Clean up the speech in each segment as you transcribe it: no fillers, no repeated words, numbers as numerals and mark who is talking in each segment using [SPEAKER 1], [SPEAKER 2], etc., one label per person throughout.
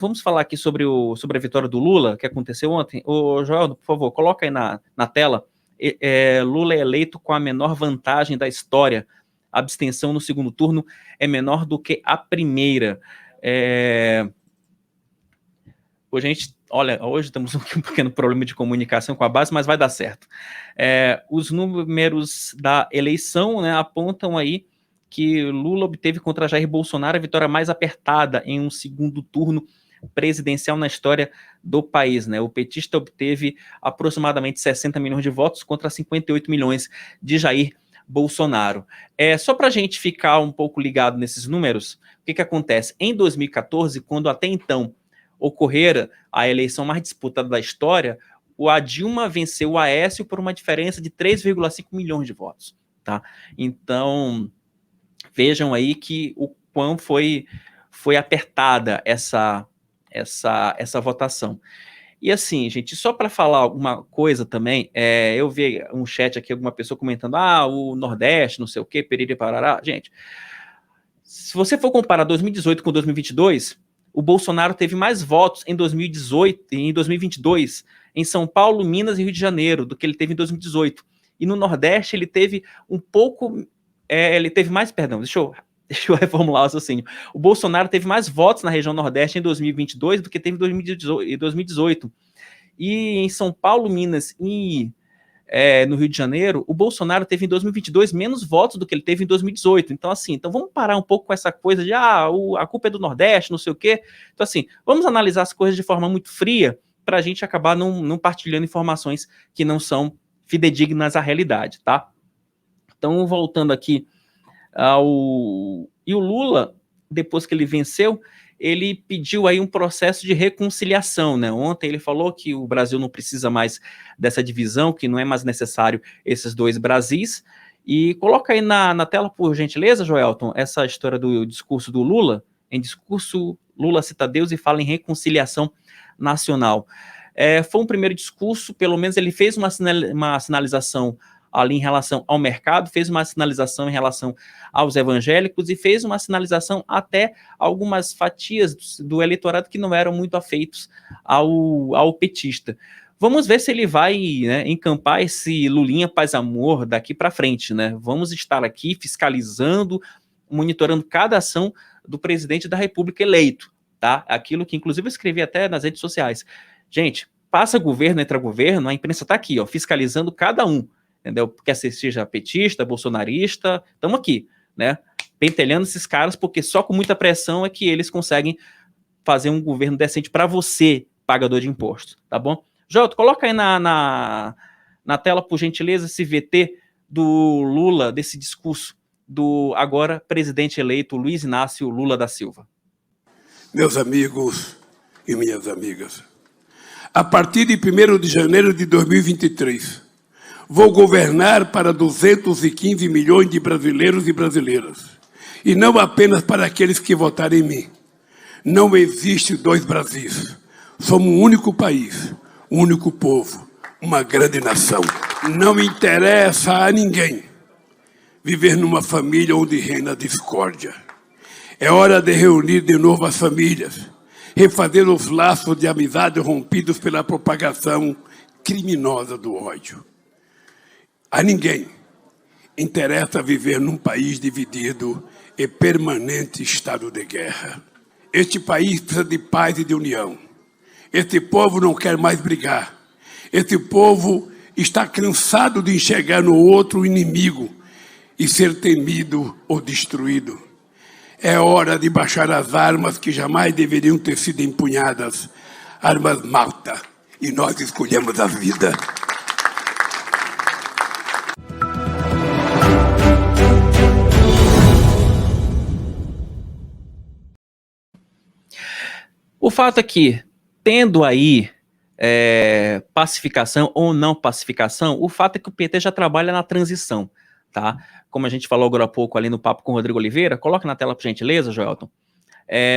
[SPEAKER 1] vamos falar aqui sobre a vitória do Lula, que aconteceu ontem. Ô, Joel, por favor, coloca aí na tela. Lula é eleito com a menor vantagem da história. A abstenção no segundo turno é menor do que a primeira. Hoje temos um pequeno problema de comunicação com a base, mas vai dar certo. Os números da eleição, né, apontam aí que Lula obteve contra Jair Bolsonaro a vitória mais apertada em um segundo turno presidencial na história do país, né? O petista obteve aproximadamente 60 milhões de votos contra 58 milhões de Jair Bolsonaro. Só para a gente ficar um pouco ligado nesses números, o que acontece? Em 2014, quando até então ocorrera a eleição mais disputada da história, a Dilma venceu o Aécio por uma diferença de 3,5 milhões de votos, tá? Então, vejam aí que o quão foi apertada essa votação. E assim, gente, só para falar alguma coisa também, eu vi um chat aqui, alguma pessoa comentando, o Nordeste, não sei o quê, periri parará. Gente, se você for comparar 2018 com 2022, o Bolsonaro teve mais votos em 2018 e em 2022 em São Paulo, Minas e Rio de Janeiro do que ele teve em 2018. E no Nordeste ele teve um pouco... ele teve mais... Perdão, deixa eu reformular o raciocínio. O Bolsonaro teve mais votos na região Nordeste em 2022 do que teve em 2018. E em São Paulo, Minas e no Rio de Janeiro, o Bolsonaro teve em 2022 menos votos do que ele teve em 2018. Então, assim, vamos parar um pouco com essa coisa de a culpa é do Nordeste, não sei o quê. Então, assim, vamos analisar as coisas de forma muito fria para a gente acabar não partilhando informações que não são fidedignas à realidade, tá? Então, voltando aqui e o Lula, depois que ele venceu, ele pediu aí um processo de reconciliação, né? Ontem ele falou que o Brasil não precisa mais dessa divisão, que não é mais necessário esses dois Brasis. E coloca aí na tela, por gentileza, Joelton, essa história do discurso do Lula. Em discurso, Lula cita Deus e fala em reconciliação nacional. Foi um primeiro discurso, pelo menos ele fez uma sinalização ali em relação ao mercado, fez uma sinalização em relação aos evangélicos e fez uma sinalização até algumas fatias do eleitorado que não eram muito afeitos ao petista. Vamos ver se ele vai, né, encampar esse Lulinha Paz Amor daqui para frente, né? Vamos estar aqui fiscalizando, monitorando cada ação do presidente da República eleito, tá? Aquilo que inclusive eu escrevi até nas redes sociais. Gente, passa governo, entra governo, a imprensa está aqui, ó, fiscalizando cada um, entendeu? Quer seja petista, bolsonarista, estamos aqui, né? Pentelhando esses caras, porque só com muita pressão é que eles conseguem fazer um governo decente para você, pagador de impostos, tá bom? Jota, coloca aí na tela, por gentileza, esse VT do Lula, desse discurso do agora presidente eleito Luiz Inácio Lula da Silva.
[SPEAKER 2] Meus amigos e minhas amigas, a partir de 1º de janeiro de 2023, vou governar para 215 milhões de brasileiros e brasileiras, e não apenas para aqueles que votaram em mim. Não existe dois Brasis. Somos um único país, um único povo, uma grande nação. Não interessa a ninguém viver numa família onde reina a discórdia. É hora de reunir de novo as famílias, refazer os laços de amizade rompidos pela propagação criminosa do ódio. A ninguém interessa viver num país dividido e permanente estado de guerra. Este país precisa de paz e de união. Este povo não quer mais brigar. Este povo está cansado de enxergar no outro o inimigo e ser temido ou destruído. É hora de baixar as armas que jamais deveriam ter sido empunhadas. Armas mata. E nós escolhemos a vida.
[SPEAKER 1] O fato é que, tendo aí pacificação ou não pacificação, o fato é que o PT já trabalha na transição, tá? Como a gente falou agora há pouco ali no papo com o Rodrigo Oliveira, coloca na tela por gentileza, Joelton.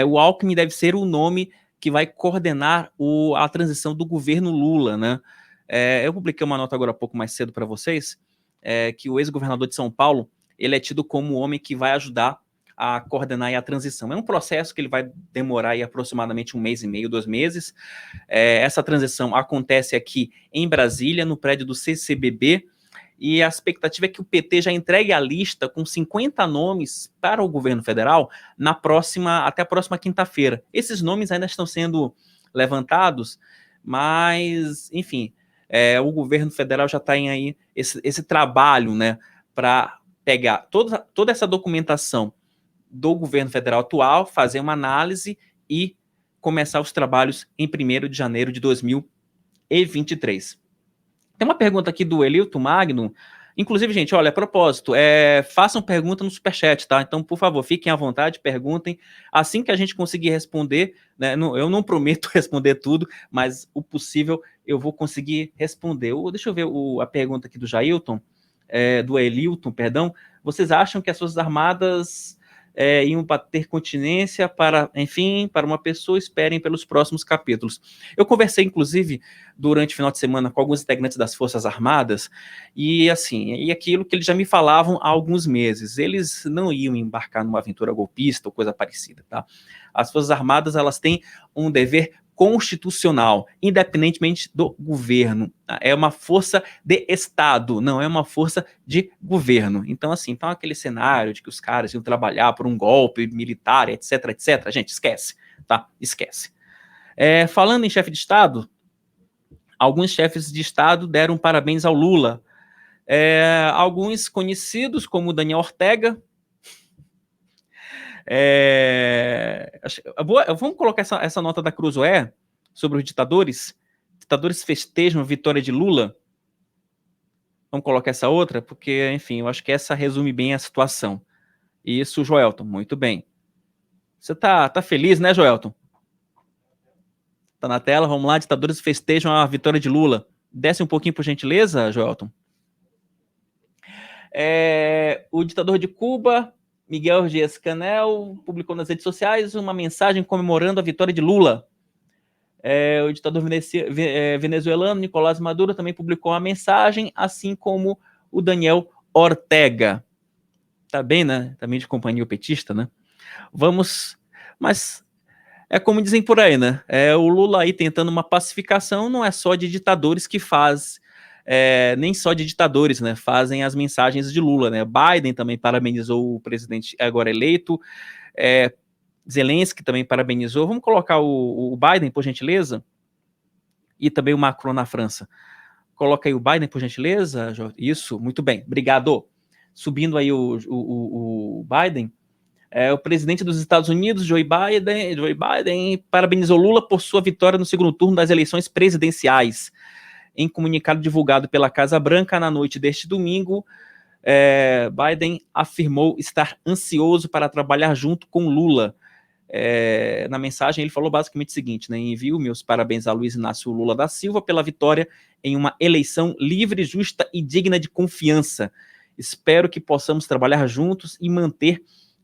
[SPEAKER 1] O Alckmin deve ser o nome que vai coordenar a transição do governo Lula, né? Eu publiquei uma nota agora há pouco mais cedo para vocês, que o ex-governador de São Paulo, ele é tido como o homem que vai ajudar a coordenar aí a transição. É um processo que ele vai demorar aí aproximadamente 1 mês e meio, 2 meses. Essa transição acontece aqui em Brasília, no prédio do CCBB, e a expectativa é que o PT já entregue a lista com 50 nomes para o governo federal até a próxima quinta-feira. Esses nomes ainda estão sendo levantados, mas, enfim, o governo federal já está em aí esse trabalho, né, para pegar toda essa documentação do governo federal atual, fazer uma análise e começar os trabalhos em 1º de janeiro de 2023. Tem uma pergunta aqui do Elilton Magno. Inclusive, gente, olha, a propósito, façam pergunta no Superchat, tá? Então, por favor, fiquem à vontade, perguntem. Assim que a gente conseguir responder, né, eu não prometo responder tudo, mas o possível eu vou conseguir responder. Deixa eu ver a pergunta aqui do Jailton, do Elilton, perdão. Vocês acham que as Forças Armadas iam ter continência para uma pessoa? Esperem pelos próximos capítulos. Eu conversei, inclusive, durante o final de semana com alguns integrantes das Forças Armadas, e aquilo que eles já me falavam há alguns meses, eles não iam embarcar numa aventura golpista ou coisa parecida, tá? As Forças Armadas, elas têm um dever constitucional, independentemente do governo. É uma força de Estado, não é uma força de governo. Então, aquele cenário de que os caras iam trabalhar por um golpe militar, etc, etc, gente, esquece, tá? Esquece. Falando em chefe de Estado, alguns chefes de Estado deram parabéns ao Lula. Alguns conhecidos, como Daniel Ortega. Vamos colocar essa nota da Cruzoé sobre os ditadores. Ditadores festejam a vitória de Lula. Vamos colocar essa outra, porque, enfim, eu acho que essa resume bem a situação. Isso, Joelton, muito bem. Você tá feliz, né, Joelton? Tá na tela, vamos lá. Ditadores festejam a vitória de Lula. Desce um pouquinho, por gentileza, Joelton. O ditador de Cuba, Miguel Dias-Canel, publicou nas redes sociais uma mensagem comemorando a vitória de Lula. O ditador venezuelano, Nicolás Maduro, também publicou uma mensagem, assim como o Daniel Ortega. Tá bem, né? Também de companhia petista, né? Mas é como dizem por aí, né? O Lula aí tentando uma pacificação, não é só de ditadores que faz, nem só de ditadores, né? Fazem as mensagens de Lula, né? Biden também parabenizou o presidente agora eleito, Zelensky também parabenizou. Vamos colocar o Biden, por gentileza, e também o Macron na França. Coloca aí o Biden, por gentileza. Isso, muito bem, obrigado. Subindo aí o Biden, o presidente dos Estados Unidos, Joe Biden, parabenizou Lula por sua vitória no segundo turno das eleições presidenciais. Em comunicado divulgado pela Casa Branca na noite deste domingo, Biden afirmou estar ansioso para trabalhar junto com Lula. Na mensagem ele falou basicamente o seguinte, né? Envio meus parabéns a Luiz Inácio Lula da Silva pela vitória em uma eleição livre, justa e digna de confiança. Espero que possamos trabalhar juntos e manter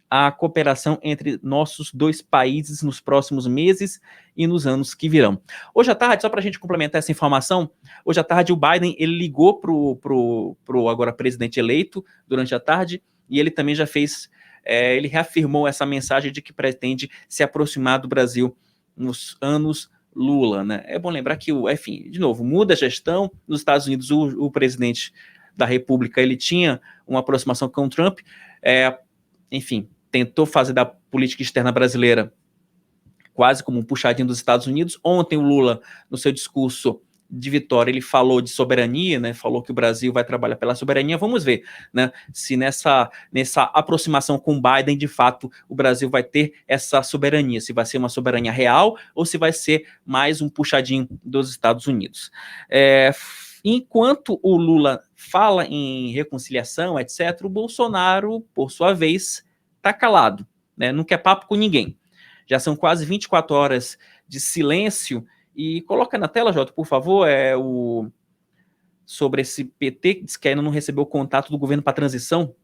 [SPEAKER 1] a cooperação entre nossos dois países nos próximos meses e nos anos que virão. Hoje à tarde, só para a gente complementar essa informação, hoje à tarde o Biden ele ligou pro agora presidente eleito durante a tarde, e ele também já fez, ele reafirmou essa mensagem de que pretende se aproximar do Brasil nos anos Lula, né? É bom lembrar que, enfim, de novo, muda a gestão. Nos Estados Unidos, o presidente da República, ele tinha uma aproximação com o Trump, enfim, tentou fazer da política externa brasileira quase como um puxadinho dos Estados Unidos. Ontem o Lula, no seu discurso de vitória, ele falou de soberania, né? Falou que o Brasil vai trabalhar pela soberania. Vamos ver, né? Se nessa aproximação com Biden, de fato, o Brasil vai ter essa soberania, se vai ser uma soberania real ou se vai ser mais um puxadinho dos Estados Unidos. Enquanto o Lula fala em reconciliação, etc., o Bolsonaro, por sua vez, está calado, né? Não quer papo com ninguém. Já são quase 24 horas de silêncio. E coloca na tela, Jota, por favor, sobre esse PT que diz que ainda não recebeu o contato do governo para transição.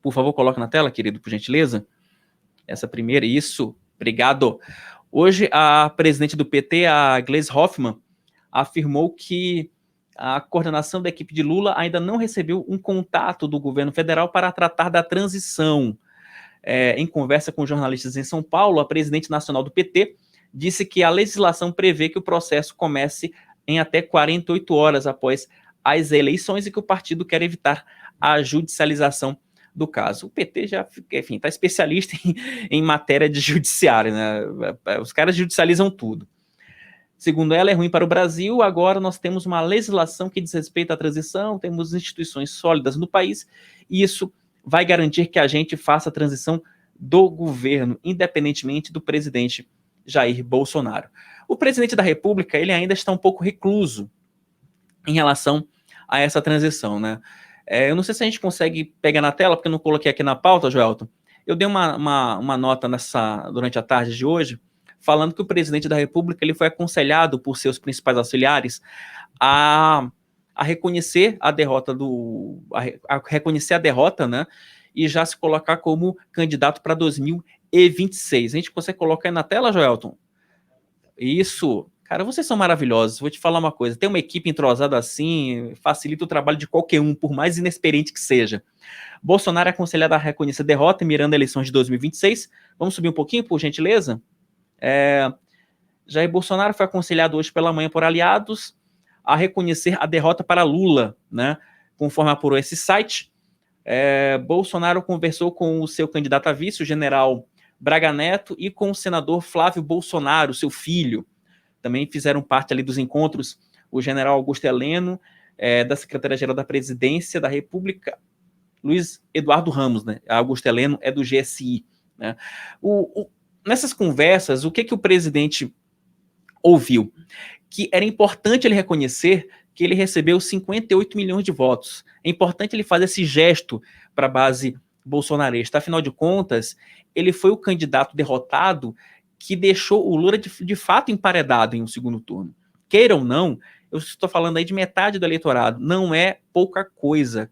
[SPEAKER 1] Por favor, coloca na tela, querido, por gentileza. Essa primeira, isso, obrigado. Hoje, a presidente do PT, a Gleisi Hoffmann, afirmou que a coordenação da equipe de Lula ainda não recebeu um contato do governo federal para tratar da transição. em conversa com jornalistas em São Paulo, a presidente nacional do PT disse que a legislação prevê que o processo comece em até 48 horas após as eleições e que o partido quer evitar a judicialização do caso. O PT já, enfim, está especialista em matéria de judiciário, né? Os caras judicializam tudo. Segundo ela, é ruim para o Brasil. Agora nós temos uma legislação que diz respeito à transição, temos instituições sólidas no país, e isso vai garantir que a gente faça a transição do governo, independentemente do presidente Jair Bolsonaro. O presidente da República, ele ainda está um pouco recluso em relação a essa transição, né? Eu não sei se a gente consegue pegar na tela, porque eu não coloquei aqui na pauta, Joelton. Eu dei uma nota durante a tarde de hoje, falando que o presidente da República ele foi aconselhado por seus principais auxiliares a reconhecer a derrota reconhecer a derrota, né? E já se colocar como candidato para 2026. A gente consegue colocar aí na tela, Joelton? Isso. Cara, vocês são maravilhosos. Vou te falar uma coisa. Ter uma equipe entrosada assim facilita o trabalho de qualquer um, por mais inexperiente que seja. Bolsonaro é aconselhado a reconhecer a derrota mirando a eleição de 2026. Vamos subir um pouquinho, por gentileza? Jair Bolsonaro foi aconselhado hoje pela manhã por aliados a reconhecer a derrota para Lula, né? Conforme apurou esse site, Bolsonaro conversou com o seu candidato a vice, o general Braga Neto, e com o senador Flávio Bolsonaro, seu filho. Também fizeram parte ali dos encontros o general Augusto Heleno, da Secretaria-Geral da Presidência da República, Luiz Eduardo Ramos, né? Augusto Heleno é do GSI, né? Nessas conversas, o que o presidente ouviu? Que era importante ele reconhecer que ele recebeu 58 milhões de votos. É importante ele fazer esse gesto para a base bolsonarista. Afinal de contas, ele foi o candidato derrotado que deixou o Lula de fato emparedado em um segundo turno. Queira ou não, eu estou falando aí de metade do eleitorado. Não é pouca coisa.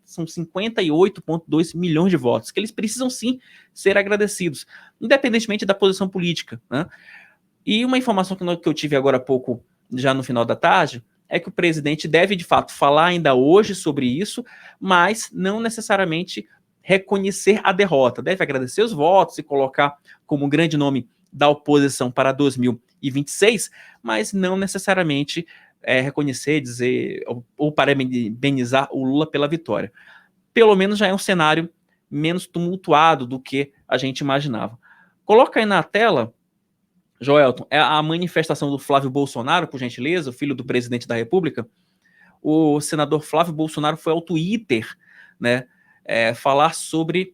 [SPEAKER 1] São 58,2 milhões de votos, que eles precisam sim ser agradecidos, independentemente da posição política, né? E uma informação que eu tive agora há pouco, já no final da tarde, é que o presidente deve, de fato, falar ainda hoje sobre isso, mas não necessariamente reconhecer a derrota. Deve agradecer os votos e colocar como grande nome da oposição para 2026, mas não necessariamente reconhecer, dizer ou parabenizar o Lula pela vitória. Pelo menos já é um cenário menos tumultuado do que a gente imaginava. Coloca aí na tela, Joelton, a manifestação do Flávio Bolsonaro, por gentileza, o filho do presidente da República. O senador Flávio Bolsonaro foi ao Twitter, né, falar sobre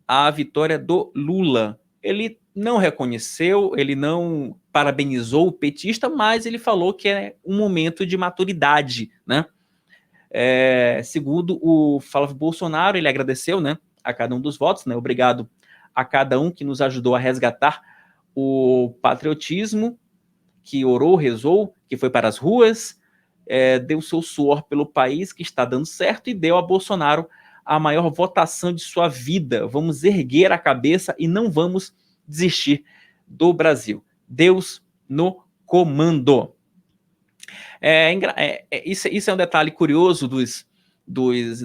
[SPEAKER 1] a vitória do Lula. Ele não reconheceu, ele não parabenizou o petista, mas ele falou que é um momento de maturidade, né? Segundo o Flávio Bolsonaro, ele agradeceu, né, a cada um dos votos, né? Obrigado a cada um que nos ajudou a resgatar o patriotismo, que orou, rezou, que foi para as ruas, deu seu suor pelo país, que está dando certo, e deu a Bolsonaro a maior votação de sua vida. Vamos erguer a cabeça e não vamos desistir do Brasil. Deus no comando. Isso é um detalhe curioso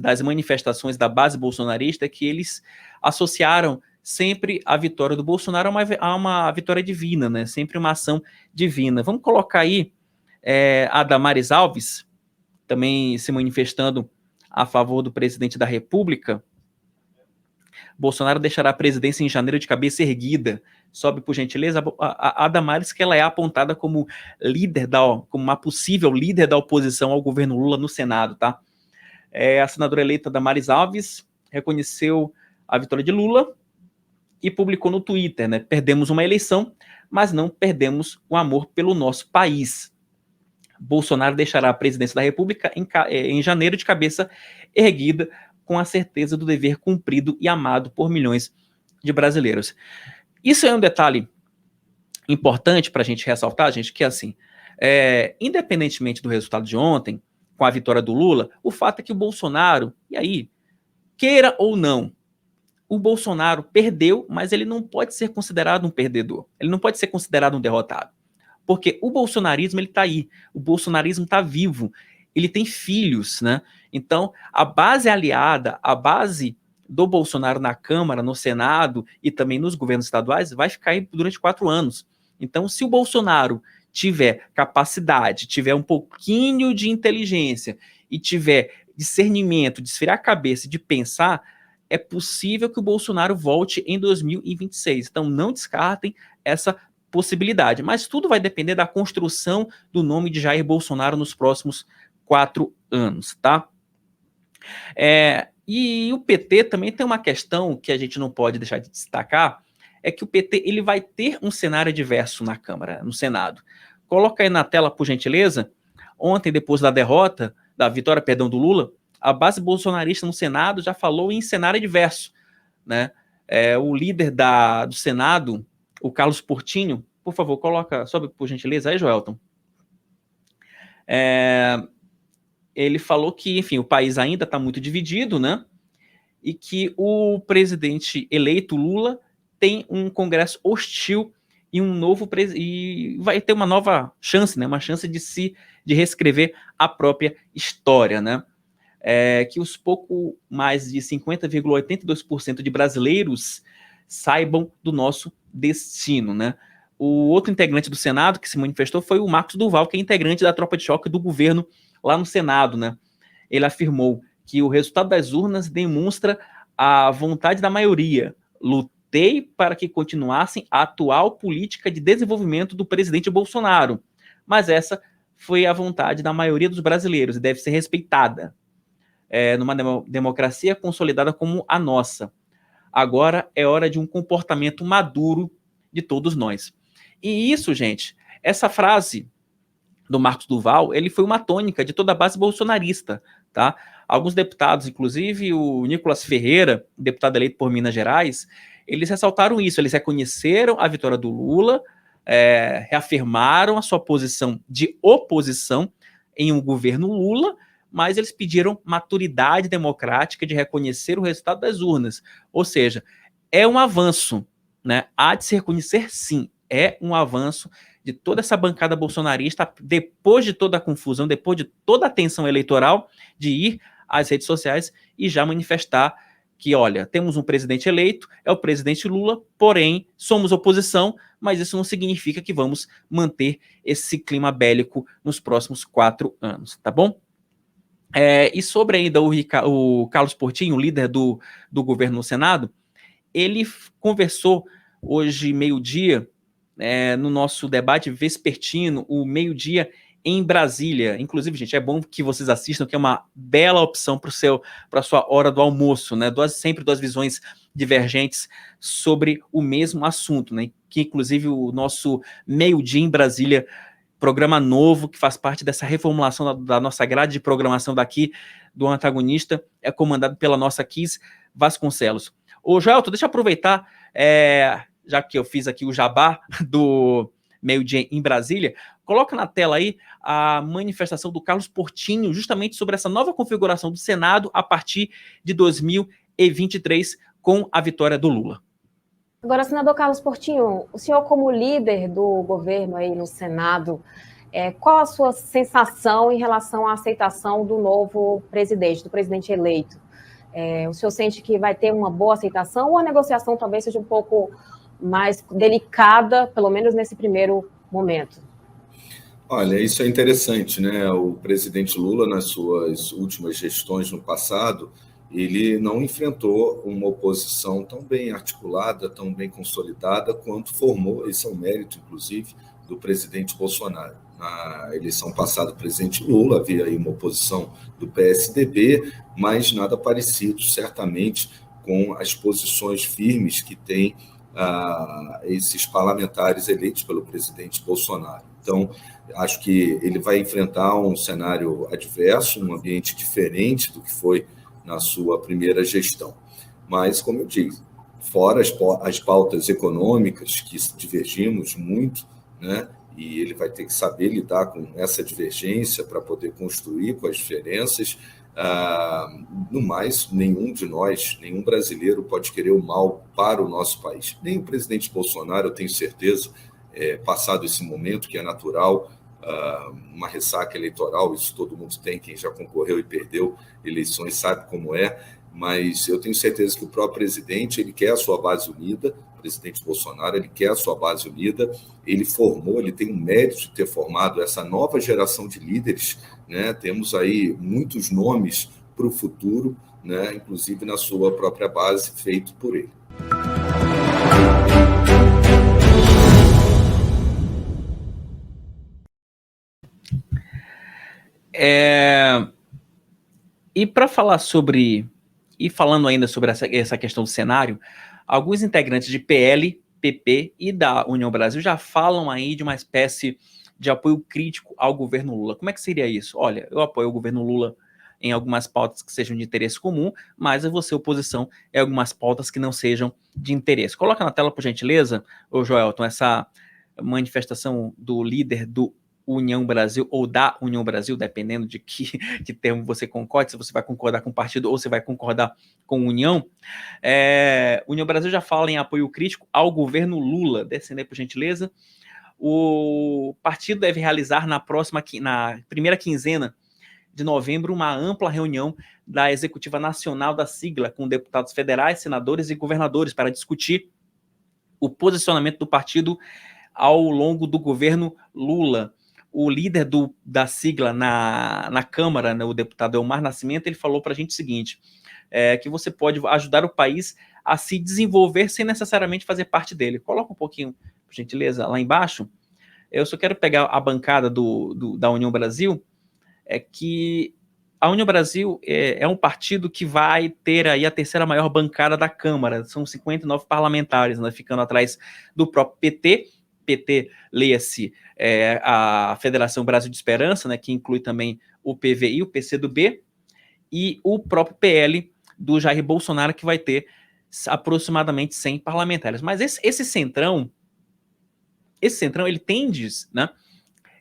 [SPEAKER 1] das manifestações da base bolsonarista, que eles associaram sempre a vitória do Bolsonaro a uma vitória divina, né? Sempre uma ação divina. Vamos colocar aí a Damares Alves, também se manifestando a favor do presidente da República. Bolsonaro deixará a presidência em janeiro de cabeça erguida. Sobe, por gentileza, a Damares, que ela é apontada como como uma possível líder da oposição ao governo Lula no Senado, tá? A senadora eleita Damares Alves reconheceu a vitória de Lula e publicou no Twitter, né? Perdemos uma eleição, mas não perdemos o amor pelo nosso país. Bolsonaro deixará a presidência da República em janeiro de cabeça erguida, com a certeza do dever cumprido e amado por milhões de brasileiros. Isso é um detalhe importante para a gente ressaltar, gente, que assim, independentemente do resultado de ontem, com a vitória do Lula, o fato é que o Bolsonaro, e aí, queira ou não, o Bolsonaro perdeu, mas ele não pode ser considerado um perdedor. Ele não pode ser considerado um derrotado. Porque o bolsonarismo, ele está aí. O bolsonarismo está vivo. Ele tem filhos, né? Então, a base aliada, a base do Bolsonaro na Câmara, no Senado e também nos governos estaduais vai ficar aí durante 4 anos. Então, se o Bolsonaro tiver capacidade, tiver um pouquinho de inteligência e tiver discernimento, de esfriar a cabeça, de pensar, é possível que o Bolsonaro volte em 2026. Então, não descartem essa possibilidade. Mas tudo vai depender da construção do nome de Jair Bolsonaro nos próximos 4 anos, tá? E o PT também tem uma questão que a gente não pode deixar de destacar, é que o PT ele vai ter um cenário adverso na Câmara, no Senado. Coloca aí na tela, por gentileza. Ontem, depois da derrota, da vitória, perdão, do Lula, a base bolsonarista no Senado já falou em cenário adverso, né? O líder do Senado, o Carlos Portinho, por favor, sobe por gentileza aí, Joelton. Ele falou que, enfim, o país ainda está muito dividido, né? E que o presidente eleito, Lula, tem um Congresso hostil e e vai ter uma nova chance, né? Uma chance de reescrever a própria história, né? Que os pouco mais de 50,82% de brasileiros saibam do nosso destino, né? O outro integrante do Senado que se manifestou foi o Marcos Duval, que é integrante da tropa de choque do governo lá no Senado, né? Ele afirmou que o resultado das urnas demonstra a vontade da maioria. Lutei para que continuassem a atual política de desenvolvimento do presidente Bolsonaro, mas essa foi a vontade da maioria dos brasileiros e deve ser respeitada. Numa democracia consolidada como a nossa. Agora é hora de um comportamento maduro de todos nós. E isso, gente, essa frase do Marcos Duval, ele foi uma tônica de toda a base bolsonarista, tá? Alguns deputados, inclusive o Nicolas Ferreira, deputado eleito por Minas Gerais, eles ressaltaram isso, eles reconheceram a vitória do Lula, reafirmaram a sua posição de oposição em um governo Lula, mas eles pediram maturidade democrática de reconhecer o resultado das urnas. Ou seja, é um avanço, né? Há de se reconhecer, sim, é um avanço de toda essa bancada bolsonarista, depois de toda a confusão, depois de toda a tensão eleitoral, de ir às redes sociais e já manifestar que, olha, temos um presidente eleito, é o presidente Lula, porém, somos oposição, mas isso não significa que vamos manter esse clima bélico nos próximos 4 anos, tá bom? E sobre ainda o Carlos Portinho, líder do governo no Senado, ele conversou hoje, meio-dia, no nosso debate vespertino, o meio-dia em Brasília. Inclusive, gente, é bom que vocês assistam, que é uma bela opção para a sua hora do almoço, né? Sempre 2 visões divergentes sobre o mesmo assunto, né? Que, inclusive, o nosso meio-dia em Brasília, programa novo, que faz parte dessa reformulação da nossa grade de programação daqui, do Antagonista, é comandado pela nossa Kiss Vasconcelos. Ô, Joelton, deixa eu aproveitar, já que eu fiz aqui o jabá do meio-dia em Brasília, coloca na tela aí a manifestação do Carlos Portinho, justamente sobre essa nova configuração do Senado a partir de 2023, com a vitória do Lula.
[SPEAKER 3] Agora, senador Carlos Portinho, o senhor como líder do governo aí no Senado, qual a sua sensação em relação à aceitação do novo presidente, do presidente eleito? O senhor sente que vai ter uma boa aceitação ou a negociação talvez seja um pouco mais delicada, pelo menos nesse primeiro momento?
[SPEAKER 4] Olha, isso é interessante, né? O presidente Lula, nas suas últimas gestões no passado, ele não enfrentou uma oposição tão bem articulada, tão bem consolidada, quanto formou, esse é um mérito, inclusive, do presidente Bolsonaro. Na eleição passada, o presidente Lula havia aí uma oposição do PSDB, mas nada parecido, certamente, com as posições firmes que tem esses parlamentares eleitos pelo presidente Bolsonaro. Então, acho que ele vai enfrentar um cenário adverso, um ambiente diferente do que foi na sua primeira gestão. Mas, como eu digo, fora as pautas econômicas, que divergimos muito, né? E ele vai ter que saber lidar com essa divergência para poder construir com as diferenças. No mais, nenhum de nós, nenhum brasileiro pode querer o mal para o nosso país. Nem o presidente Bolsonaro, eu tenho certeza, passado esse momento que é natural, uma ressaca eleitoral, isso todo mundo tem, quem já concorreu e perdeu eleições sabe como é, mas eu tenho certeza que o próprio presidente, ele quer a sua base unida, o presidente Bolsonaro, ele quer a sua base unida, ele tem um mérito de ter formado essa nova geração de líderes, né? Temos aí muitos nomes para o futuro, né? Inclusive na sua própria base, feito por ele.
[SPEAKER 1] E para falar sobre, e falando ainda sobre essa questão do cenário, alguns integrantes de PL, PP e da União Brasil já falam aí de uma espécie de apoio crítico ao governo Lula. Como é que seria isso? Olha, eu apoio o governo Lula em algumas pautas que sejam de interesse comum, mas eu vou ser oposição em algumas pautas que não sejam de interesse. Coloca na tela, por gentileza, ô Joelton, essa manifestação do líder do União Brasil ou da União Brasil, dependendo de que termo você concorde, se você vai concordar com o partido ou se vai concordar com União. União Brasil já fala em apoio crítico ao governo Lula. Descendo aí, por gentileza. O partido deve realizar na primeira quinzena de novembro uma ampla reunião da Executiva Nacional da sigla com deputados federais, senadores e governadores para discutir o posicionamento do partido ao longo do governo Lula. O líder da sigla na Câmara, né, o deputado Elmar Nascimento, ele falou para a gente o seguinte, que você pode ajudar o país a se desenvolver sem necessariamente fazer parte dele. Coloca um pouquinho, por gentileza, lá embaixo. Eu só quero pegar a bancada da União Brasil, que a União Brasil é um partido que vai ter aí a terceira maior bancada da Câmara, são 59 parlamentares, né, ficando atrás do próprio PT, leia-se a Federação Brasil de Esperança, né, que inclui também o PVI, o PCdoB, e o próprio PL do Jair Bolsonaro, que vai ter aproximadamente 100 parlamentares. Mas esse centrão, ele tende, né,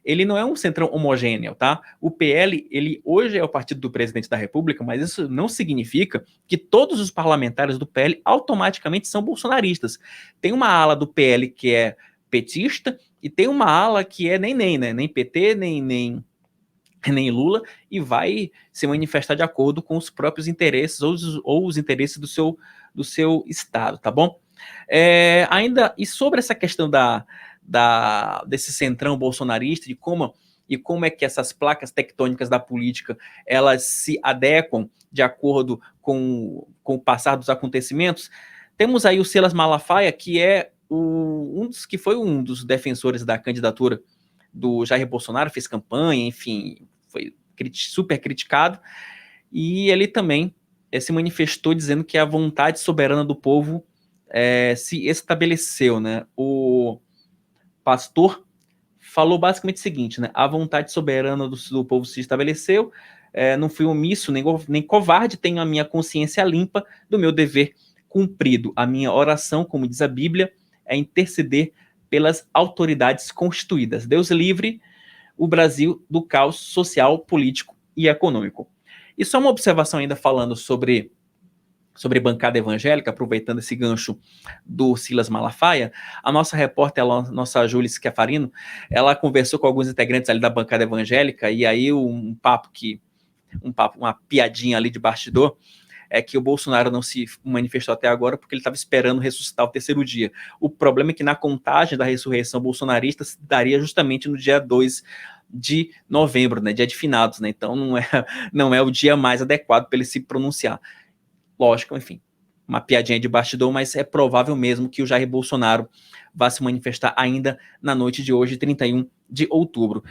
[SPEAKER 1] ele não é um centrão homogêneo, tá? O PL, ele hoje é o partido do presidente da República, mas isso não significa que todos os parlamentares do PL automaticamente são bolsonaristas. Tem uma ala do PL que é petista, e tem uma ala que é né? Nem PT, nem Lula, e vai se manifestar de acordo com os próprios interesses ou os interesses do seu estado, tá bom? Ainda, e sobre essa questão desse centrão bolsonarista, e como é que essas placas tectônicas da política, elas se adequam de acordo com o passar dos acontecimentos, temos aí o Silas Malafaia, que foi um dos defensores da candidatura do Jair Bolsonaro, fez campanha, enfim, foi super criticado, e ele também se manifestou dizendo que a vontade soberana do povo se estabeleceu, né? O pastor falou basicamente o seguinte, né? A vontade soberana do povo se estabeleceu, não fui omisso nem covarde, tenho a minha consciência limpa do meu dever cumprido. A minha oração, como diz a Bíblia, é interceder pelas autoridades constituídas. Deus livre o Brasil do caos social, político e econômico. E só uma observação ainda falando sobre bancada evangélica, aproveitando esse gancho do Silas Malafaia, a nossa repórter, a nossa Júlia Schiafarino, ela conversou com alguns integrantes ali da bancada evangélica, e aí uma piadinha ali de bastidor, é que o Bolsonaro não se manifestou até agora porque ele estava esperando ressuscitar o terceiro dia. O problema é que na contagem da ressurreição bolsonarista se daria justamente no dia 2 de novembro, né, dia de finados, né, então não é o dia mais adequado para ele se pronunciar. Lógico, enfim, uma piadinha de bastidor, mas é provável mesmo que o Jair Bolsonaro vá se manifestar ainda na noite de hoje, 31 de outubro.